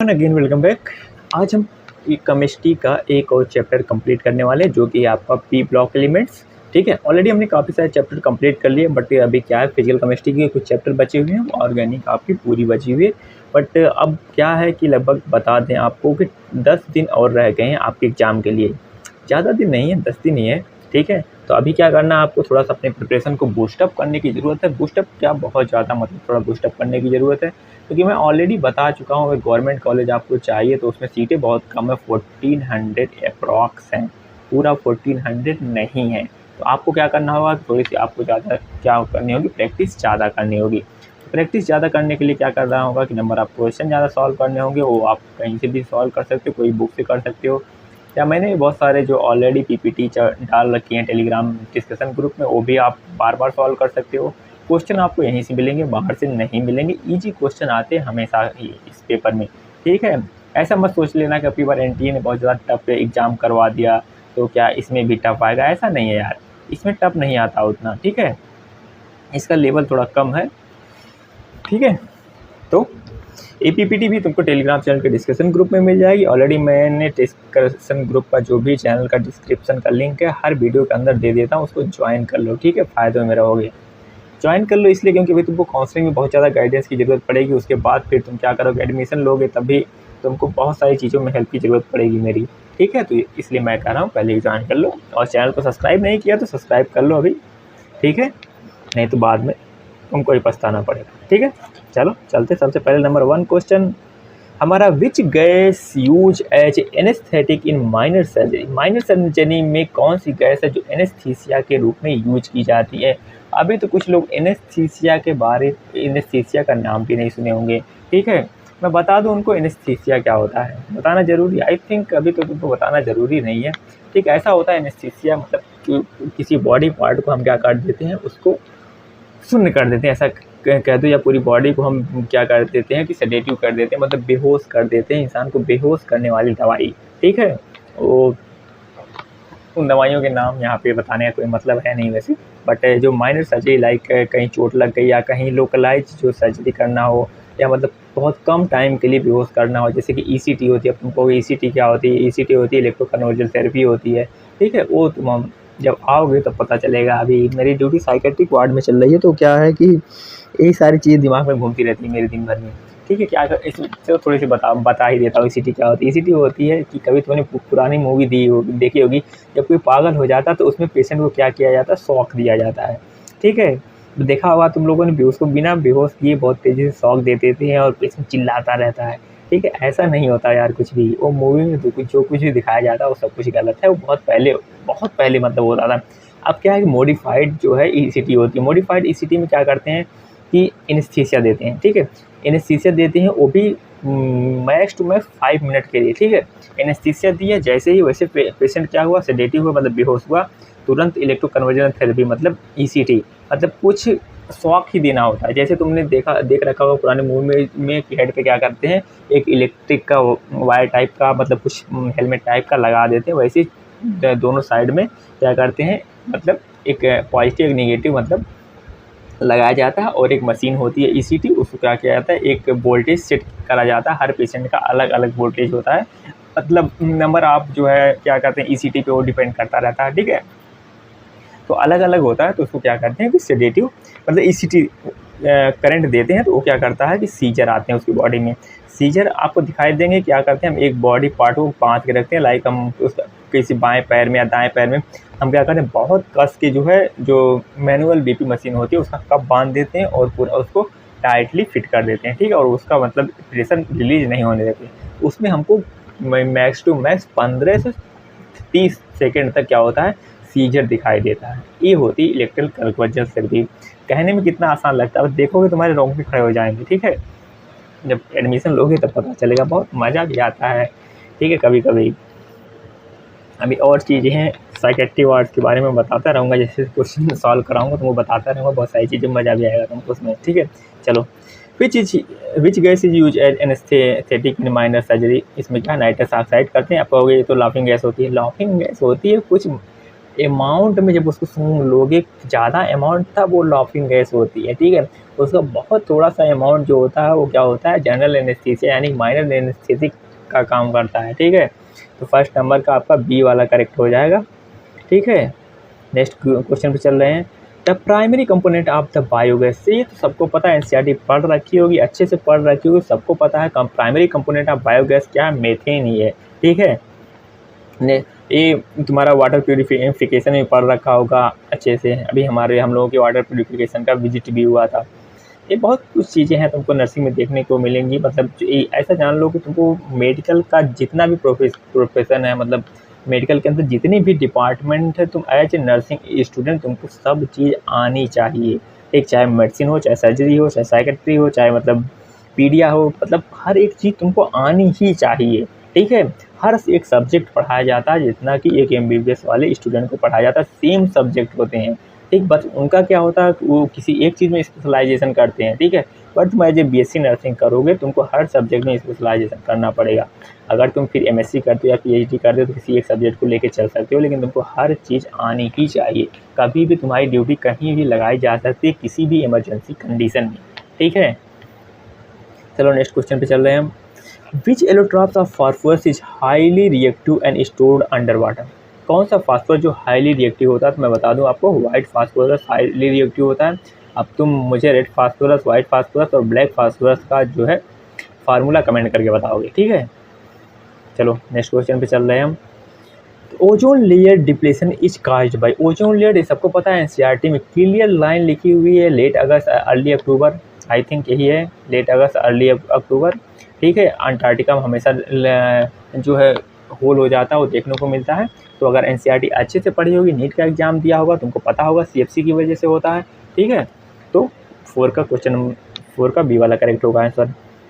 Again welcome back. आज हम chemistry का एक और चैप्टर कंप्लीट करने वाले हैं जो कि आपका पी ब्लॉक एलिमेंट्स। ठीक है, ऑलरेडी हमने काफ़ी सारे चैप्टर कंप्लीट कर लिए, बट अभी क्या है, फिजिकल केमिस्ट्री के कुछ चैप्टर बचे हुए हैं, ऑर्गेनिक आपकी पूरी बची हुई है। बट अब क्या है कि लगभग बता दें आपको कि 10 दिन और रह गए हैं आपके एग्ज़ाम के लिए। ज़्यादा दिन नहीं है, 10 दिन ही है। ठीक है, तो अभी क्या करना है, आपको थोड़ा सा अपने प्रिपरेशन को बूस्टअप करने की ज़रूरत है। बूस्टअप क्या, बहुत ज़्यादा मतलब थोड़ा बूस्टअप करने की ज़रूरत है, क्योंकि मैं ऑलरेडी बता चुका हूँ अगर गवर्नमेंट कॉलेज आपको चाहिए तो उसमें सीटें बहुत कम है, 1400 अप्रॉक्स हैं, पूरा 1400 नहीं है। तो आपको क्या करना होगा, थोड़ी सी आपको ज़्यादा क्या करनी होगी, प्रैक्टिस ज़्यादा करनी होगी। प्रैक्टिस ज़्यादा करने के लिए क्या करना होगा कि नंबर आपको क्वेश्चन ज़्यादा सॉल्व करने होंगे, वो आप कहीं से भी सॉल्व कर सकते हो, कोई बुक से कर सकते हो, या मैंने बहुत सारे जो ऑलरेडी पीपीटी डाल रखी हैं टेलीग्राम डिस्कशन ग्रुप में, वो भी आप बार बार सॉल्व कर सकते हो। क्वेश्चन आपको यहीं से मिलेंगे, बाहर से नहीं मिलेंगे। इजी क्वेश्चन आते हैं हमेशा ही इस पेपर में। ठीक है, ऐसा मत सोच लेना कि अगली बार एनटीए ने बहुत ज़्यादा टफ एग्ज़ाम करवा दिया तो क्या इसमें भी टफ आएगा, ऐसा नहीं है यार, इसमें टफ नहीं आता उतना। ठीक है, इसका लेवल थोड़ा कम है। ठीक है, तो APPT भी तुमको टेलीग्राम चैनल के डिस्कशन ग्रुप में मिल जाएगी। ऑलरेडी मैंने डिस्कशन ग्रुप का जो भी चैनल का डिस्क्रिप्शन का लिंक है हर वीडियो के अंदर दे देता हूँ, उसको ज्वाइन कर लो। ठीक है, फ़ायदे में रहोगे। ज्वाइन कर लो इसलिए क्योंकि भाई तुमको काउंसलिंग में बहुत ज़्यादा गाइडेंस की ज़रूरत पड़ेगी। उसके बाद फिर तुम क्या करोगे, एडमिशन लोगे, तभी तुमको बहुत सारी चीज़ों में हेल्प की ज़रूरत पड़ेगी मेरी। ठीक है, तो इसलिए मैं कह रहा हूँ पहले ही ज्वाइन कर लो, और चैनल को सब्सक्राइब नहीं किया तो सब्सक्राइब कर लो अभी। ठीक है, नहीं तो बाद में तुमको ही पछताना पड़ेगा। ठीक है, चलो चलते। सबसे पहले नंबर 1 क्वेश्चन हमारा, which gas use as anaesthetic in minor surgery. Minor surgery में कौन सी गैस है जो एनेस्थीसिया के रूप में यूज की जाती है। अभी तो कुछ लोग एनेस्थीसिया का नाम भी नहीं सुने होंगे। ठीक है, मैं बता दूं उनको एनेस्थीसिया क्या होता है, बताना ज़रूरी, आई थिंक अभी तो तुमको बताना ज़रूरी नहीं है। ठीक, ऐसा होता है एनेस्थीसिया मतलब कि किसी बॉडी पार्ट को हम क्या कर देते हैं, उसको शून्य कर देते हैं, ऐसा कह दो, या पूरी बॉडी को हम क्या कर देते हैं कि सेडेटिव कर देते हैं, मतलब बेहोश कर देते हैं, इंसान को बेहोश करने वाली दवाई। ठीक है, वो उन दवाइयों के नाम यहाँ पे बताने का कोई मतलब है नहीं वैसे, बट जो माइनर सर्जरी लाइक कहीं चोट लग गई या कहीं लोकलाइज जो सर्जरी करना हो, या मतलब बहुत कम टाइम के लिए बेहोश करना हो, जैसे कि ECT होती है। अब तुमको ECT क्या होती है, ECT होती है इलेक्ट्रोकन्वर्जन थेरेपी होती है। ठीक है, वो तुम जब आओगे तो पता चलेगा। अभी मेरी ड्यूटी साइकेट्रिक वार्ड में चल रही है, तो क्या है कि यही सारी चीज़ दिमाग में घूमती रहती है मेरे दिन भर में। ठीक है, क्या इसमें थोड़ी सी बता ही देता हूँ। ECT क्या होती है, ECT होती है कि कभी तुमने पुरानी मूवी देखी होगी, जब कोई पागल हो जाता तो उसमें पेशेंट को क्या किया जाता है, शॉक दिया जाता है। ठीक है, देखा होगा तुम लोगों ने भी, उसको बिना बेहोश किए बहुत तेज़ी से शॉक देते थे और पेशेंट चिल्लाता रहता है। ठीक है, ऐसा नहीं होता यार कुछ भी, वो मूवी में जो कुछ भी दिखाया जाता है वो सब कुछ गलत है। वो बहुत पहले मतलब होता था। अब क्या है कि मॉडिफाइड जो है ECT होती है। मॉडिफाइड ECT में क्या करते हैं कि एनेस्थीसिया देते हैं। ठीक है, एनेस्थीसिया देते हैं, वो भी मैक्स टू मैक्स 5 मिनट के लिए। ठीक है, एनेस्थीसिया दिया, जैसे ही वैसे पेशेंट क्या हुआ, सेडेटिव हुआ, मतलब बेहोश हुआ, तुरंत इलेक्ट्रोकन्वर्जन थेरेपी मतलब ECT, मतलब कुछ शॉक ही देना होता है। जैसे तुमने देख रखा होगा पुराने मूवी में कि हेड पे क्या करते हैं, एक इलेक्ट्रिक का वायर टाइप का, मतलब कुछ हेलमेट टाइप का लगा देते हैं, वैसे दोनों साइड में क्या करते हैं, मतलब एक पॉजिटिव एक निगेटिव मतलब लगाया जाता है, और एक मशीन होती है ECT, उसको क्या किया जाता है, एक वोल्टेज सेट करा जाता है। हर पेशेंट का अलग अलग वोल्टेज होता है, मतलब नंबर आप जो है क्या करते हैं ECT पे वो डिपेंड करता रहता है। ठीक है, तो अलग अलग होता है, तो उसको क्या करते हैं कि सेडेटिव मतलब ECT करंट देते हैं, तो वो क्या करता है कि सीजर आते हैं उसकी बॉडी में। सीजर आपको दिखाई देंगे, क्या करते हैं, हम एक बॉडी पार्ट को बांध के रखते हैं, लाइक हम उस किसी बाएं पैर में या दाएं पैर में हम क्या करते हैं, बहुत कस के जो है, जो मैनुअल BP मशीन होती है उसका कप बांध देते हैं और पूरा उसको टाइटली फिट कर देते हैं। ठीक है, और उसका मतलब प्रेशर रिलीज नहीं होने देते। उसमें हमको मैक्स टू मैक्स 15 से 30 सेकेंड तक क्या होता है, सीजर दिखाई देता है। ये होती है इलेक्ट्रिकल कन्वर्जन थेरेपी। कहने में कितना आसान लगता है, अब देखोगे तुम्हारे रोंगटे खड़े हो जाएंगे। ठीक है, जब एडमिशन लोगे तब पता चलेगा, बहुत मज़ा भी आता है। ठीक है, कभी कभी अभी और चीज़ें हैं, साइकेट्री वार्ड्स के बारे में बताता रहूँगा, जैसे क्वेश्चन सॉल्व कराऊँगा तो वो बताता रहूँगा, बहुत सारी चीज़ें, मज़ा भी आएगा तुमको उसमें। ठीक है, चलो, which gas is use as anaesthetic in minor surgery. इसमें क्या नाइट्रस ऑक्साइड करते हैं। आप कहोगे ये तो लाफिंग गैस होती है। लाफिंग गैस होती है कुछ अमाउंट में, जब उसको सुन लोगे ज़्यादा अमाउंट था वो लाफिंग गैस होती है। ठीक है, उसका बहुत थोड़ा सा अमाउंट जो होता है वो क्या होता है, जनरल एनेस्थीसिया यानी माइनर एनेस्थेटिक का काम करता है, ठीक है। तो फर्स्ट नंबर का आपका बी वाला करेक्ट हो जाएगा, ठीक है। नेक्स्ट क्वेश्चन पे चल रहे हैं। The primary component of the biogas, से ये तो सबको पता है, एनसीईआरटी पढ़ रखी होगी, अच्छे से पढ़ रखी होगी, सबको पता है प्राइमरी कंपोनेंट ऑफ बायोगैस क्या है, मीथेन ही है, ठीक है। ये तुम्हारा वाटर प्यूरिफिकेशन में पढ़ रखा होगा अच्छे से, अभी हम लोगों के वाटर प्यूरिफिकेशन का विजिट भी हुआ था। ये बहुत कुछ चीज़ें हैं तुमको नर्सिंग में देखने को मिलेंगी, मतलब ऐसा जान लो कि तुमको मेडिकल का जितना भी प्रोफेशन है, मतलब मेडिकल के अंदर जितनी भी डिपार्टमेंट है, तुम एज ए नर्सिंग स्टूडेंट तुमको सब चीज़ आनी चाहिए, एक चाहे मेडिसिन हो, चाहे सर्जरी हो, चाहे साइकेट्री हो, चाहे मतलब पीडिया हो, मतलब हर एक चीज़ तुमको आनी ही चाहिए, ठीक है। हर एक सब्जेक्ट पढ़ाया जाता है जितना कि एक एमबीबीएस वाले स्टूडेंट को पढ़ाया जाता है, सेम सब्जेक्ट होते हैं, ठीक। बस उनका क्या होता है वो किसी एक चीज़ में स्पेशलाइजेशन करते हैं, ठीक है। बट तुम एज ए बीएससी नर्सिंग करोगे तुमको हर सब्जेक्ट में स्पेशलाइजेशन करना पड़ेगा। अगर तुम फिर एमएससी करते हो या पीएचडी करते हो तो किसी एक सब्जेक्ट को लेके चल सकते हो, लेकिन तुमको हर चीज़ आनी ही चाहिए। कभी भी तुम्हारी ड्यूटी कहीं भी लगाई जा सकती है, किसी भी इमरजेंसी कंडीशन में, ठीक है। चलो नेक्स्ट क्वेश्चन पे चल रहे हैं हम। Which allotropes of phosphorus is highly reactive and stored under water, कौन सा फास्फोरस जो हाईली रिएक्टिव होता है, तो मैं बता दूं आपको, वाइट फास्फोरस हाईली रिएक्टिव होता है। अब तुम मुझे रेड फास्फोरस, वाइट फास्फोरस और ब्लैक फास्फोरस का जो है फार्मूला कमेंट करके बताओगे, ठीक है। चलो नेक्स्ट क्वेश्चन पे चल रहे हैं हम। Ozone layer depletion is caused by, ozone layer ये सबको पता है, एनसीईआरटी में क्लियर लाइन लिखी हुई है, late August early October, I think यही है, लेट अगस्त अर्ली अक्टूबर, ठीक है। अंटार्कटिका में हमेशा जो है होल हो जाता है वो देखने को मिलता है। तो अगर एनसीईआरटी अच्छे से पढ़ी होगी, नीट का एग्जाम दिया होगा, तुमको पता होगा सीएफसी की वजह से होता है, ठीक है। तो 4 का बी वाला करेक्ट होगा आंसर।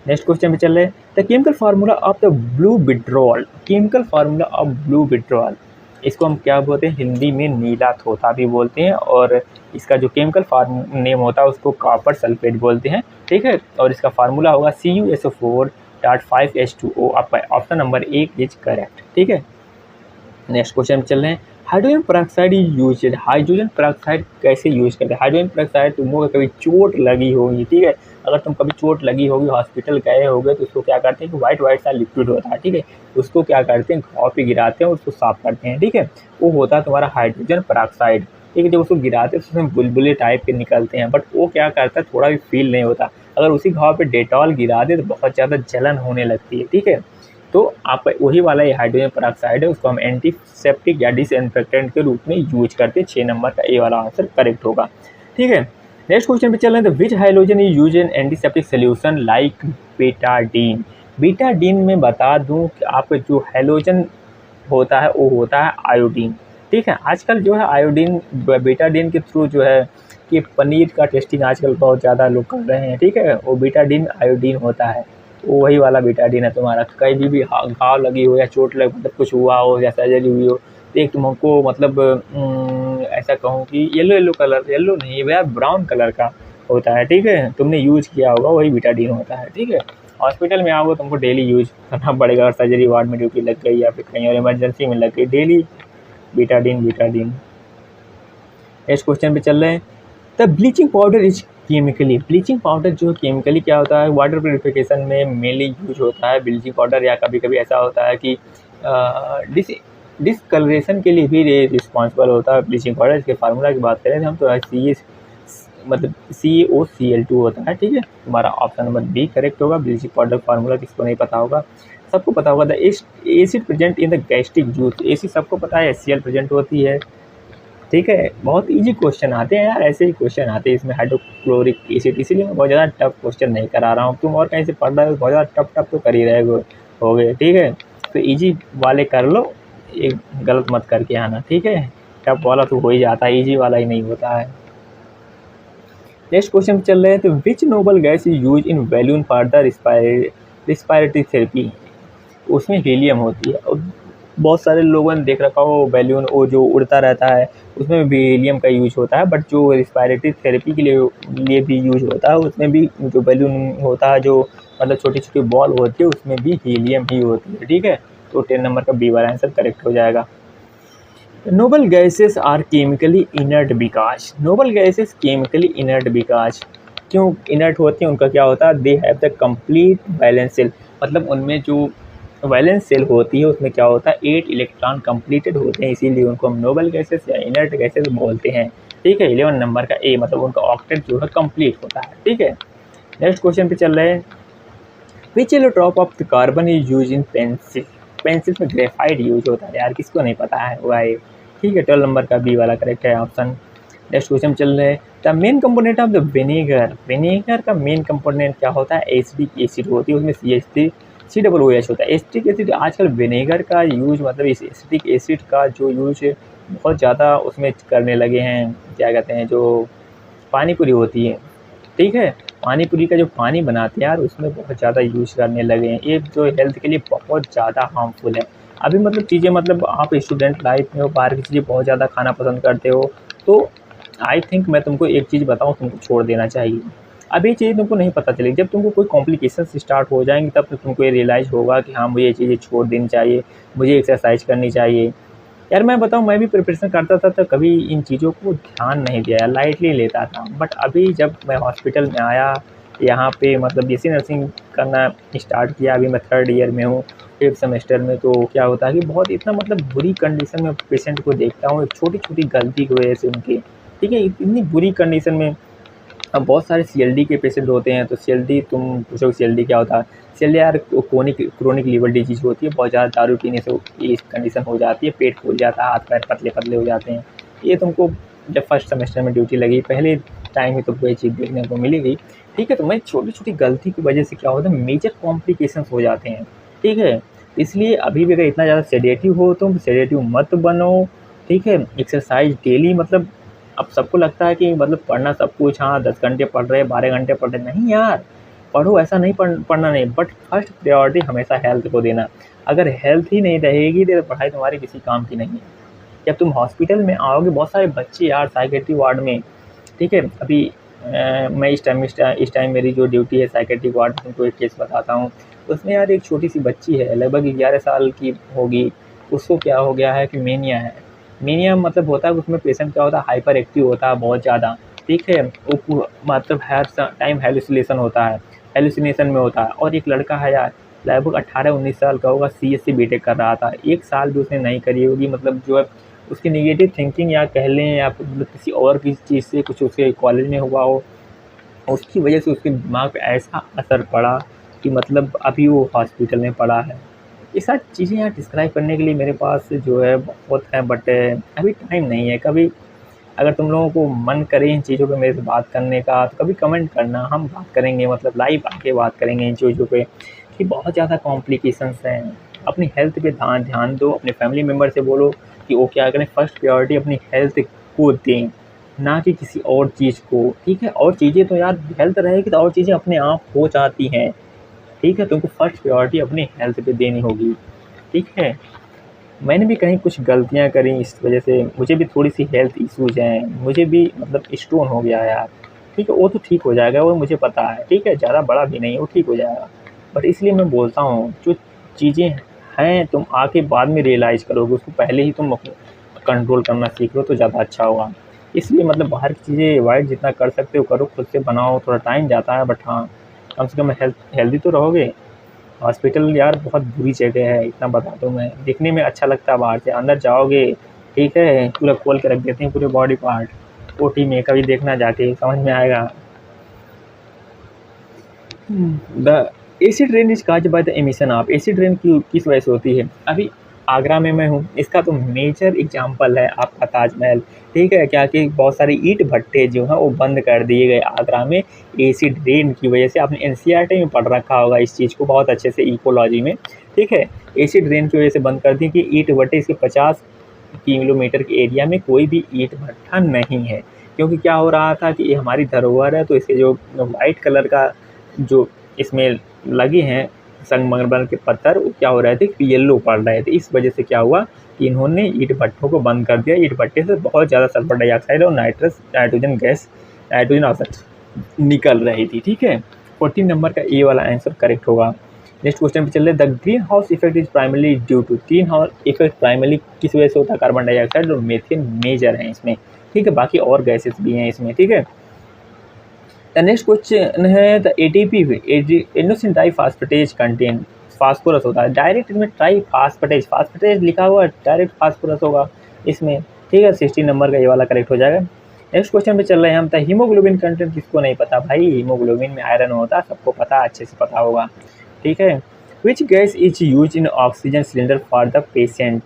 नेक्स्ट क्वेश्चन पे चल रहे हैं। The chemical formula of the blue withdrawal, chemical formula of blue withdrawal, इसको हम क्या बोलते हैं, हिंदी में नीला थोथा भी बोलते हैं, और इसका जो केमिकल फार्म नेम होता है उसको कॉपर सल्फेट बोलते हैं, ठीक है। और इसका फार्मूला होगा CuSO4.5H2O। Option number 1 is correct, ठीक है। नेक्स्ट क्वेश्चन चल रहे हैं। Hydrogen peroxide use, hydrogen peroxide कैसे यूज करते हैं। हाइड्रोजन पेरोक्साइड तुमको कभी चोट लगी होगी, ठीक है, अगर तुम कभी चोट लगी होगी, हॉस्पिटल गए होगे, तो उसको क्या करते हैं कि वाइट सा लिक्विड होता है, ठीक है, उसको क्या करते हैं घाव पे गिराते हैं और उसको साफ करते हैं, ठीक है। वो होता है तुम्हारा हाइड्रोजन पेरोक्साइड, ठीक है। जब उसको गिराते हैं उसमें बुलबुले टाइप के निकलते हैं, बट वो क्या करता है थोड़ा भी फील नहीं होता। अगर उसी घाव पे डेटॉल गिरा दे तो बहुत ज़्यादा जलन होने लगती है, ठीक है। तो आप वही वाला ये हाइड्रोजन पेरोक्साइड है, उसको हम एंटीसेप्टिक या डिसइंफेक्टेंट के रूप में यूज करते हैं। 6 नंबर का ए वाला आंसर करेक्ट होगा, ठीक है। नेक्स्ट क्वेश्चन पे चल रहे हैं। Which hydrogen is use in antiseptic solution like Betadine, Betadine में बता दूं कि आपका जो हैलोजन होता है वो होता है आयोडीन, ठीक है। आजकल जो है आयोडीन बेटाडीन के थ्रू जो है कि पनीर का टेस्टिंग आजकल बहुत ज़्यादा लोग कर रहे हैं, ठीक है। वो बेटाडीन आयोडीन होता है, तो वही वाला बेटाडीन है तुम्हारा। कहीं भी घाव लगी हो या चोट लग मतलब कुछ हुआ हो या सर्जरी हुई हो, तो एक तुमको मतलब ऐसा कहूँ कि येलो कलर, येलो नहीं यार ब्राउन कलर का होता है, ठीक है, तुमने यूज किया होगा, वही बेटाडीन होता है, ठीक है। हॉस्पिटल में आओगे तुमको डेली यूज करना पड़ेगा, अगर सर्जरी वार्ड में ड्यूटी लग गई या फिर कहीं और इमरजेंसी में लग गई, डेली बेटाडीन। नेक्स्ट क्वेश्चन पे चल रहे हैं। The bleaching powder is chemically, bleaching powder जो केमिकली क्या होता है, वाटर प्यूरिफिकेशन में मेनली यूज होता है ब्लीचिंग पाउडर, या कभी कभी ऐसा होता है कि डिसकलरेशन के लिए भी रिस्पॉन्सिबल होता है ब्लीचिंग पाउडर। इसके फार्मूला की बात करें तो हम तो CaCO2 होता है, ठीक है। तुम्हारा ऑप्शन नंबर बी करेक्ट होगा। ब्लीचिंग पाउडर फार्मूला किसको नहीं पता होगा, सबको पता होगा। The acid present in the gastric juice, acid सबको पता है HCl प्रेजेंट होती है, ठीक है। बहुत इजी क्वेश्चन आते हैं यार, ऐसे ही क्वेश्चन आते हैं इसमें, हाइड्रोक्लोरिक एसिड, इसीलिए मैं बहुत ज़्यादा टफ क्वेश्चन नहीं करा रहा हूँ। तुम और कहीं से पढ़ रहे हो बहुत ज़्यादा टफ तो कर ही रहे होगे, ठीक है। तो इजी वाले कर लो, एक गलत मत करके आना, ठीक है। टफ वाला तो हो ही जाता है, इजी वाला ही नहीं होता है। नेक्स्ट क्वेश्चन चल रहे हैं। तो which noble gas is use in balloon for the respiratory therapy, उसमें हीलियम होती है। और बहुत सारे लोगों ने देख रखा हो बैलून वो जो उड़ता रहता है उसमें भी हीलियम का यूज होता है, बट जो रिस्पायरेटरी थेरेपी के लिए भी यूज होता है उसमें भी जो बैलून होता है, जो मतलब छोटी छोटी बॉल होती है उसमें भी हीलियम ही होती है, ठीक है। तो 10 नंबर का बी वाला आंसर करेक्ट हो जाएगा। Noble gases are chemically inert because, noble gases chemically inert because, क्यों इनर्ट होती हैं, उनका क्या होता है, they have the complete valence shell, मतलब उनमें जो वैलेंस सेल होती है उसमें क्या होता है 8 इलेक्ट्रॉन कंप्लीटेड होते हैं, इसीलिए उनको हम नोबल गैसेस या इनर्ट गैसेस बोलते हैं। ठीक है, 11 नंबर का ए, मतलब उनका ऑक्टेट जो है कंप्लीट होता है। ठीक है, नेक्स्ट क्वेश्चन पे चल रहे हैं। Which drop of the carbon is use in pencil, pencil में ग्रेफाइट यूज होता है यार, किसको नहीं पता है वाई। ठीक है, 12 नंबर का बी वाला करेक्ट है ऑप्शन। नेक्स्ट क्वेश्चन चल रहे हैं। The main component of the vinegar, vinegar का मेन कंपोनेंट क्या होता है, एसिडिक एसिड होती है, उसमें CH3COOH होता है। एसिटिक एसिड आजकल विनेगर का यूज, मतलब इस एसिटिक एसिड का जो यूज बहुत ज़्यादा उसमें करने लगे हैं, क्या कहते हैं, जो पानी पूरी होती है, ठीक है, पानी पूरी का जो पानी बनाते हैं यार, उसमें बहुत ज़्यादा यूज करने लगे हैं। ये जो हेल्थ के लिए बहुत ज़्यादा हार्मफुल है। अभी मतलब चीज़ें, मतलब आप स्टूडेंट लाइफ में हो, बाहर की चीज़ें बहुत ज़्यादा खाना पसंद करते हो, तो आई थिंक मैं तुमको एक चीज़ बताऊँ, तुमको छोड़ देना चाहिए। अब ये चीज़ तुमको नहीं पता चलेगी, जब तुमको कोई कॉम्प्लिकेशंस स्टार्ट हो जाएंगी तब तो तुमको ये रियलाइज़ होगा कि हाँ, मुझे ये चीज़ें छोड़ देनी चाहिए, मुझे एक्सरसाइज करनी चाहिए। यार मैं बताऊँ, मैं भी प्रिपरेशन करता था तो कभी इन चीज़ों को ध्यान नहीं दिया, लाइटली लेता था। बट अभी जब मैं हॉस्पिटल में आया, यहाँ पे मतलब बीएससी नर्सिंग करना स्टार्ट किया, अभी मैं 3rd ईयर में हूँ, 5th सेमेस्टर में, तो क्या होता है कि बहुत इतना मतलब बुरी कंडीशन में पेशेंट को देखता हूँ, एक छोटी-छोटी गलती की वजह से उनकी, ठीक है, इतनी बुरी कंडीशन में। अब बहुत सारे सीएलडी के पेशेंट होते हैं, तो सीएलडी, तुम पूछोगे सीएलडी क्या होता है, सीएलडी यार क्रोनिक लीवर डिजीज़ होती है, बहुत ज़्यादा दारू पीने से ये कंडीशन हो जाती है, पेट फूल जाता है, हाथ पैर पतले-पतले हो जाते हैं। ये तुमको जब फर्स्ट सेमेस्टर में ड्यूटी लगी, पहले टाइम में तुमको ये चीज़ देखने को मिलेगी। ठीक है, तो मैं छोटी-छोटी गलती की वजह से क्या होता है, मेजर कॉम्प्लिकेशंस हो जाते हैं। ठीक है, इसलिए अभी भी अगर इतना ज़्यादा सेडेटिव हो तुम, सेडेटिव मत बनो। ठीक है, एक्सरसाइज डेली, मतलब अब सबको लगता है कि मतलब पढ़ना सब कुछ, हाँ 10 घंटे पढ़ रहे, 12 घंटे पढ़ रहे, नहीं यार, पढ़ो, ऐसा नहीं पढ़ना नहीं, बट फर्स्ट प्रायोरिटी हमेशा हेल्थ को देना। अगर हेल्थ ही नहीं रहेगी तो पढ़ाई तुम्हारी किसी काम की नहीं है। जब तुम हॉस्पिटल में आओगे, बहुत सारे बच्चे यार साइकेट्री वार्ड में, ठीक है, अभी मैं इस टाइम मेरी जो ड्यूटी है साइकेट्री वार्ड में, तुमको एक केस बताता हूँ। उसमें यार एक छोटी सी बच्ची है, लगभग 11 साल की होगी, उसको क्या हो गया है कि मेनिया है। मेनिया मतलब होता है उसमें पेशेंट क्या होता है, हाइपर एक्टिव होता है बहुत ज़्यादा। ठीक है, वो मतलब हर टाइम हेलुसिनेशन होता है, हेलुसिनेशन में होता है। और एक लड़का है यार, लगभग 18-19 साल का होगा, सीएससी बीटेक कर रहा था, 1 साल भी उसने नहीं करी होगी, मतलब जो है उसकी नेगेटिव थिंकिंग या कह लें, या फिर मतलब किसी और की चीज़ से कुछ उसके कॉलेज में हुआ हो, उसकी वजह से उसके दिमाग पे ऐसा असर पड़ा कि मतलब अभी वो हॉस्पिटल में पड़ा है। ये सारी चीज़ें यहाँ डिस्क्राइब करने के लिए मेरे पास जो है बहुत है, बट अभी टाइम नहीं है। कभी अगर तुम लोगों को मन करे इन चीज़ों पे मेरे से बात करने का, तो कभी कमेंट करना, हम बात करेंगे, मतलब लाइव आके बात करेंगे इन चीज़ों पे, कि बहुत ज़्यादा कॉम्प्लिकेशंस हैं। अपनी हेल्थ पे ध्यान दो, अपने फैमिली मेम्बर से बोलो कि वो क्या करें, फर्स्ट प्रायोरिटी अपनी हेल्थ को दें, ना कि किसी और चीज़ को। ठीक है, और चीज़ें तो यार हेल्थ रहेगी तो और चीज़ें अपने आप हो जाती हैं। ठीक है, तुमको फर्स्ट प्रायोरिटी अपनी हेल्थ पे देनी होगी। ठीक है, मैंने भी कहीं कुछ गलतियाँ करी, इस वजह से मुझे भी थोड़ी सी हेल्थ इश्यूज़ हैं, मुझे भी मतलब स्टोन हो गया है यार। ठीक है, वो तो ठीक हो जाएगा, वो मुझे पता है। ठीक है, ज़्यादा बड़ा भी नहीं है, वो ठीक हो जाएगा। बट इसलिए मैं बोलता हूँ, जो चीज़ें हैं तुम आके बाद में रियलाइज़ करोगे, उसको पहले ही तुम कंट्रोल करना सीख लो तो ज़्यादा अच्छा होगा। इसलिए मतलब बाहर की चीज़ें अवॉइड जितना कर सकते हो करो, खुद से बनाओ, थोड़ा टाइम जाता है, बट हाँ, कम से कम हेल्दी तो रहोगे। हॉस्पिटल यार बहुत बुरी जगह है, इतना बता दूँ मैं। दिखने में अच्छा लगता है बाहर से, अंदर जाओगे, ठीक है, पूरा खोल के रख देते हैं पूरे बॉडी पार्ट। ओटी में कभी देखना जाके, समझ में आएगा। The acid rain is caused by the emission of, acid rain किस वजह से होती है। अभी आगरा में मैं हूँ, इसका तो मेजर एग्जांपल है आपका ताजमहल। ठीक है, क्या कि बहुत सारे ईंट भट्टे जो हैं वो बंद कर दिए गए आगरा में एसिड रेन की वजह से। आपने एनसीईआरटी में पढ़ रखा होगा इस चीज़ को बहुत अच्छे से, इकोलॉजी में। ठीक है, एसिड रेन की वजह से बंद कर दिए कि ईंट भट्टे इसके 50 किलोमीटर के एरिया में कोई भी ईंट भट्टा नहीं है। क्योंकि क्या हो रहा था कि ये हमारी धरोहर है, तो इसके जो वाइट कलर का जो इसमें लगे हैं संगमरमर के पत्थर, वो क्या हो रहे थे कि येलो पड़ रहे थे। इस वजह से क्या हुआ कि इन्होंने ईंट भट्टों को बंद कर दिया। ईंट भट्टे से बहुत ज़्यादा सल्फर डाइऑक्साइड और नाइट्रोजन गैस निकल रही थी। ठीक है, 14 नंबर का ए वाला आंसर करेक्ट होगा। नेक्स्ट क्वेश्चन पे चल रहे, the greenhouse effect is primarily due to, greenhouse effect primarily किस वजह से होता है, कार्बन डाइऑक्साइड और मीथेन मेजर है इसमें। ठीक है, बाकी और गैसेस भी हैं इसमें। ठीक है, द नेक्स्ट क्वेश्चन है the ATP adenosine diphosphatase contain phosphorus होता है। डायरेक्ट इसमें ट्राइफॉस्फेटेज फास्फेटेज लिखा हुआ डायरेक्ट फास्फोरस होगा इसमें, ठीक है। 16 नंबर का ये वाला करेक्ट हो जाएगा। नेक्स्ट क्वेश्चन पे चल रहे हैं हम। तो हीमोग्लोबिन कंटेंट किसको नहीं पता भाई, हीमोग्लोबिन में आयरन होता है, सबको पता, अच्छे से पता होगा, ठीक है। विच gas is use in oxygen cylinder for the patient.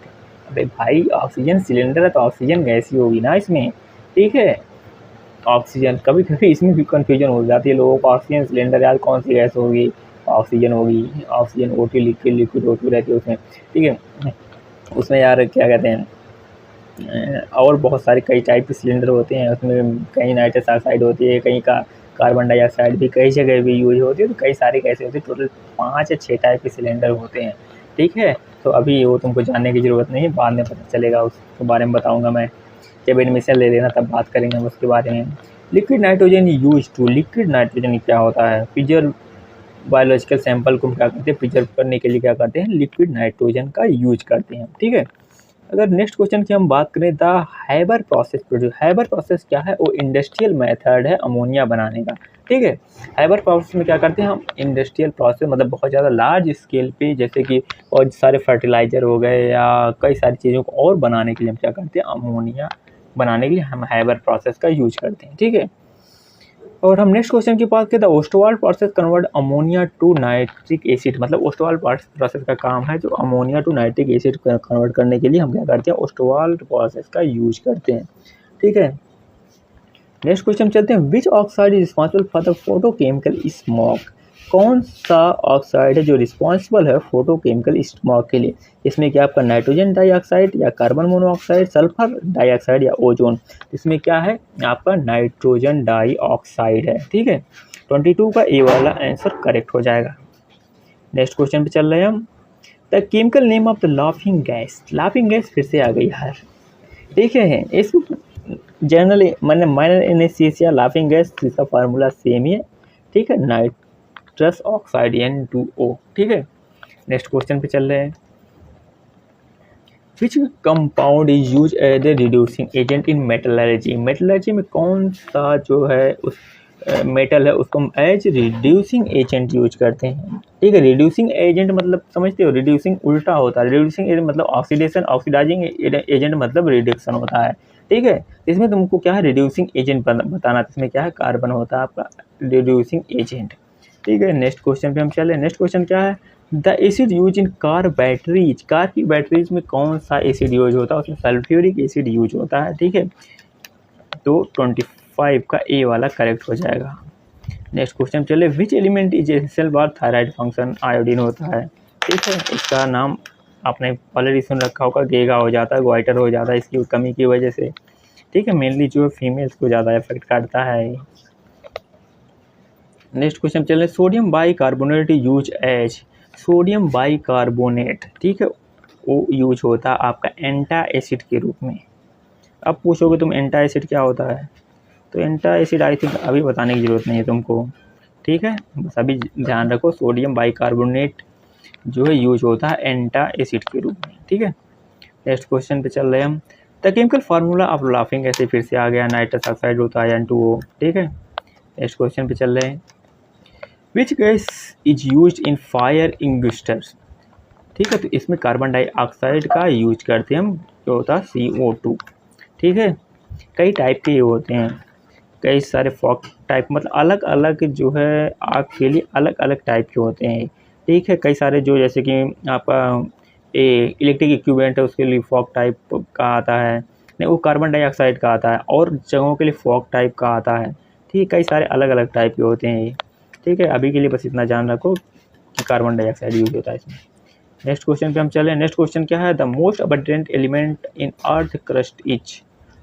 अबे भाई ऑक्सीजन सिलेंडर है तो ऑक्सीजन गैस ही होगी ना इसमें, ठीक है। ऑक्सीजन, कभी कभी इसमें भी कन्फ्यूजन हो जाती है लोगों को, ऑक्सीजन सिलेंडर यार कौन सी गैस होगी, ऑक्सीजन होगी, oxygen O2 liquid liquid O2 रहती है उसमें, ठीक है। उसमें यार क्या कहते हैं, और बहुत सारे कई टाइप के सिलेंडर होते हैं उसमें, कहीं नाइट्रस ऑक्साइड होती है, कहीं का कार्बन डाइऑक्साइड भी कई जगह भी यूज होती है, तो कई सारे कैसे होते हैं, टोटल 5 या 6 टाइप के सिलेंडर होते हैं, ठीक है। तो अभी वो तुमको जानने की ज़रूरत नहीं है, बाद में पता चलेगा, उसके बारे में बताऊँगा मैं, जब एडमिशन ले लेना तब बात करेंगे हम उसके बारे में। Liquid nitrogen use to, liquid nitrogen क्या होता है, प्रिजर्व बायोलॉजिकल सैंपल को क्या करते हैं, प्रिजर्व करने के लिए क्या करते हैं, लिक्विड नाइट्रोजन का यूज करते हैं, ठीक है। अगर नेक्स्ट क्वेश्चन की हम बात करें, the Haber process produce, Haber process क्या है, वो इंडस्ट्रियल मेथड है अमोनिया बनाने का, ठीक है। हैबर प्रोसेस में क्या करते हैं हम, इंडस्ट्रियल प्रोसेस मतलब बहुत ज़्यादा लार्ज स्केल पे, जैसे कि और सारे फर्टिलाइज़र हो गए या कई सारी चीज़ों को और बनाने के लिए हम क्या करते हैं, अमोनिया बनाने के लिए हम हैबर प्रोसेस का यूज करते हैं, ठीक है। और हम नेक्स्ट क्वेश्चन की बात करें, the Ostwald process convert ammonia to nitric acid, मतलब ओस्टोवाल्ड प्रोसेस का काम है जो ammonia to nitric acid convert करने के लिए हम क्या करते हैं, ओस्टोवाल्ड प्रोसेस का यूज करते हैं, ठीक है। नेक्स्ट क्वेश्चन चलते हैं, विच oxide is responsible for the photochemical smog, कौन सा ऑक्साइड है जो रिस्पॉन्सिबल है फोटोकेमिकल स्मॉग के लिए। इसमें क्या आपका नाइट्रोजन डाइऑक्साइड या कार्बन मोनोऑक्साइड, सल्फर डाइऑक्साइड या ओजोन। इसमें क्या है आपका नाइट्रोजन डाइऑक्साइड है, ठीक है। 22 का ए वाला आंसर करेक्ट हो जाएगा। नेक्स्ट क्वेश्चन पे चल रहे हैं हम, the chemical name of the laughing gas, laughing gas फिर से आ गई यार, ठीक है। इसको जनरली मैंने माइनर एनेस्थीसिया लाफिंग गैस, इसका फार्मूला सेम ही है, ठीक है, नाइट्रस ऑक्साइड N2O, ठीक है। नेक्स्ट क्वेश्चन पे चल रहे हैं, which compound is use as a reducing agent in metallurgy, metallurgy में कौन सा जो है उस मेटल है उसको हम एज रिड्यूसिंग एजेंट यूज करते हैं, ठीक है। रिड्यूसिंग एजेंट मतलब समझते हो, रिड्यूसिंग उल्टा होता है, रिड्यूसिंग एजेंट मतलब ऑक्सीडेशन, ऑक्सीडाइजिंग एजेंट मतलब रिडक्शन होता है, ठीक है। इसमें तुमको क्या है रिड्यूसिंग एजेंट बताना, इसमें क्या है कार्बन होता है आपका रिड्यूसिंग एजेंट, ठीक है। नेक्स्ट क्वेश्चन पे हम चले। नेक्स्ट क्वेश्चन क्या है, the acid use in car batteries, car की बैटरीज में कौन सा एसिड यूज होता है, उसमें सल्फ्यूरिक एसिड यूज होता है, ठीक है। तो 25 का ए वाला करेक्ट हो जाएगा। नेक्स्ट क्वेश्चन चले, which element is essential for thyroid function, iodine होता है, ठीक है। इसका नाम आपने ऑलरेडी सुन रखा होगा, गेगा हो जाता है, ग्वाइटर हो जाता है इसकी कमी की वजह से, ठीक है। मेनली जो है फीमेल्स को ज़्यादा इफेक्ट करता है। नेक्स्ट क्वेश्चन चले, sodium bicarbonate use as, sodium bicarbonate, ठीक है, वो यूज होता है आपका एंटा एसिड के रूप में। अब पूछोगे तुम एंटा एसिड क्या होता है, तो एंटा एसिड आई थिंक अभी बताने की ज़रूरत नहीं है तुमको, ठीक है। बस अभी ध्यान रखो सोडियम बाइकार्बोनेट जो है यूज होता है एंटा एसिड के रूप में, ठीक है। नेक्स्ट क्वेश्चन पे चल रहे हैं हम, the chemical formula of laughing gas फिर से आ गया, नाइट्रस ऑक्साइड होता है N2O, ठीक है। नेक्स्ट क्वेश्चन पे चल रहे हैं, which gas is use in fire extinguishers, ठीक है। तो इसमें कार्बन डाइऑक्साइड का यूज करते हैं हम, जो होता है CO2, ठीक है। कई टाइप के ये होते हैं, कई सारे फॉक टाइप, मतलब अलग अलग जो है आग के लिए अलग अलग टाइप के होते हैं, ठीक है। कई सारे जो जैसे कि आपका इलेक्ट्रिक इक्विपमेंट है उसके लिए फॉक टाइप का आता है, नहीं वो कार्बन डाइऑक्साइड का आता है, और जगहों के लिए फॉक टाइप का आता है, ठीक है। कई सारे अलग अलग टाइप के होते हैं ये, ठीक है। अभी के लिए बस इतना जान रखो कि कार्बन डाइऑक्साइड यूज होता है इसमें। नेक्स्ट क्वेश्चन पे हम चले। नेक्स्ट क्वेश्चन क्या है, the most abundant element in earth crust is,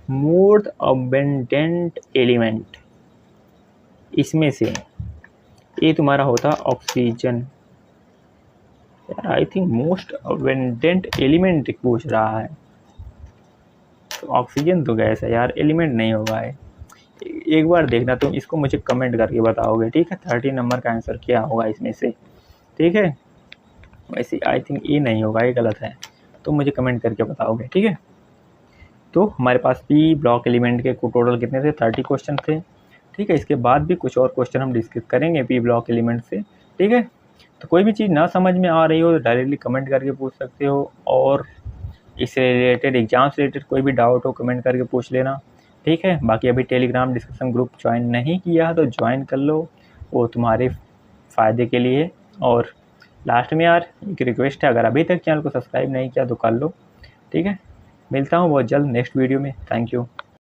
most abundant element इसमें से ये तुम्हारा होता oxygen, I think most abundant element पूछ रहा है, तो ऑक्सीजन तो गैस है यार, एलिमेंट नहीं होगा है। एक बार देखना तुम इसको, मुझे कमेंट करके बताओगे, ठीक है। 30 नंबर का आंसर क्या होगा इसमें से, ठीक है। वैसे आई थिंक ये नहीं होगा, ये गलत है, तो मुझे कमेंट करके बताओगे, ठीक है। तो हमारे पास पी ब्लॉक एलिमेंट के टोटल कितने थे, 30 क्वेश्चन थे, ठीक है। इसके बाद भी कुछ और क्वेश्चन हम डिस्कस करेंगे पी ब्लॉक एलिमेंट से, ठीक है। तो कोई भी चीज़ ना समझ में आ रही हो तो डायरेक्टली कमेंट करके पूछ सकते हो, और इससे रिलेटेड एग्जाम से रिलेटेड कोई भी डाउट हो कमेंट करके पूछ लेना, ठीक है। बाकी अभी टेलीग्राम डिस्कशन ग्रुप ज्वाइन नहीं किया तो ज्वाइन कर लो, वो तुम्हारे फ़ायदे के लिए। और लास्ट में यार एक रिक्वेस्ट है, अगर अभी तक चैनल को सब्सक्राइब नहीं किया तो कर लो, ठीक है। मिलता हूँ बहुत जल्द नेक्स्ट वीडियो में। Thank you.